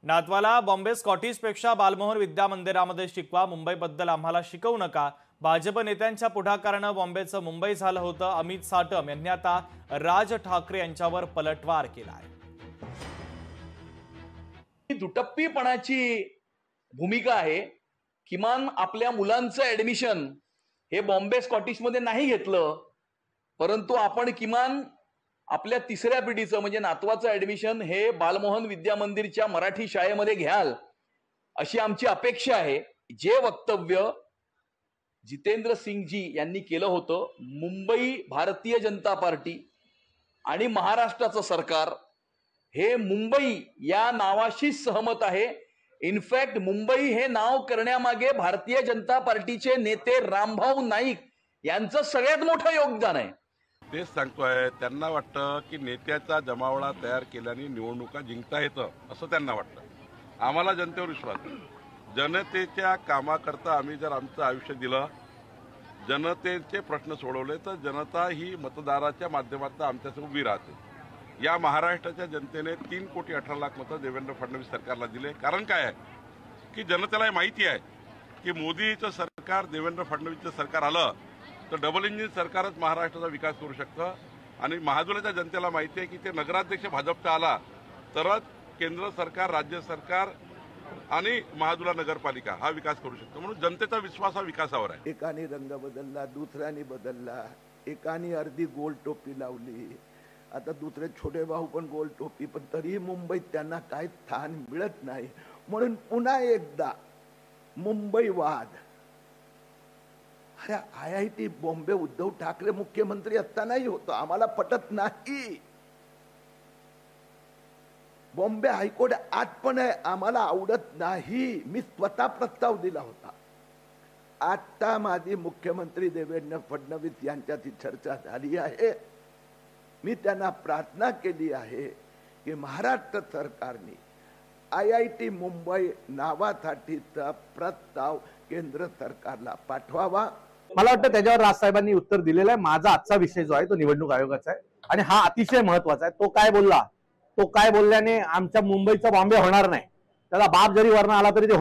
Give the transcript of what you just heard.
नातवाला Bombay Scottish पेक्षा बालमोहन विद्या मंदिरामध्ये शिकवा, मुंबईबद्दल आम्हाला शिकवू नका। भाजप नेत्यांच्या पुढाकाराने बॉम्बेचं मुंबई झालं होतं। अमित साटम यांनी आता राज ठाकरे यांच्यावर पलटवार केला आहे। दुटप्पीपणाची भूमिका आहे। किमान आपल्या मुलांचं ऍडमिशन हे बॉम्बे स्कॉटिश मध्ये नाही घेतलं, परंतु आपण किमान आपल्या तिसऱ्या पिढीचं म्हणजे नातवाचं ऍडमिशन हे बालमोहन विद्या मंदिरच्या मराठी शाळेमध्ये घ्याल अशी आमची अपेक्षा आहे। जे वक्तव्य जितेंद्र सिंगजी यांनी केलं होतं, मुंबई भारतीय जनता पार्टी आणि महाराष्ट्राचं सरकार हे मुंबई या नावाशी सहमत आहे। इनफॅक्ट मुंबई हे नाव करण्यामागे भारतीय जनता पार्टीचे नेते रामभाऊ नाईक यांचं सगळ्यात मोठं योगदान आहे। तेच सांगतोय, त्यांना वाटतं की नेत्याचा जमावडा तयार केल्याने निवडणुका जिंकता येतं असं त्यांना वाटतं। आम्हाला जनतेवर विश्वास आहे। जनतेच्या कामाकरता आम्ही जर आमचं आयुष्य दिलं, जनतेचे प्रश्न सोडवले तर जनता ही मतदाराच्या माध्यमातून आमच्यासमोर उभी राहते। या महाराष्ट्राच्या जनतेने 3 कोटी 18 लाख मतं देवेंद्र फडणवीस सरकारला दिले। कारण काय आहे की जनतेला माहिती आहे की मोदीचं सरकार, देवेंद्र फडणवीसचं सरकार आलं तर डबल इंजिन सरकारच महाराष्ट्राचा विकास करू शकतं। आणि महाजुलाच्या जनतेला माहिती आहे की ते नगराध्यक्ष भाजपचा आला तरच केंद्र सरकार, राज्य सरकार आणि महाजुला नगरपालिका हा विकास करू शकतो। म्हणून जनतेचा विश्वास हा विकासावर आहे। एकाने रंग बदलला, दुसऱ्याने बदलला, एकाने अर्धी गोल टोपी लावली, आता दुसरे छोटे भाऊ पण गोल टोपी, पण तरीही मुंबईत त्यांना काही स्थान मिळत नाही। म्हणून पुन्हा एकदा मुंबई वाद। अरे IIT बॉम्बे उद्धव ठाकरे मुख्यमंत्री असतानाही होतो, आम्हाला पटत नाही। बॉम्बे हायकोर्ट आज पण आहे, आम्हाला आवडत नाही। मी स्वतः प्रस्ताव दिला होता। आता माझी मुख्यमंत्री देवेंद्र फडणवीस यांच्याशी चर्चा झाली आहे। मी त्यांना प्रार्थना केली आहे की महाराष्ट्र सरकारने IIT मुंबई नावासाठीचा प्रस्ताव केंद्र सरकारला पाठवावा। मला वाटतं त्याच्यावर राजसाहेबांनी उत्तर दिलेलं आहे। माझा आजचा विषय जो आहे तो निवडणूक आयोगाचा आहे आणि हा अतिशय महत्वाचा आहे। तो काय बोलल्याने आमच्या मुंबईचा बॉम्बे होणार नाही। त्याला बाप जरी वरनं आला तरी ते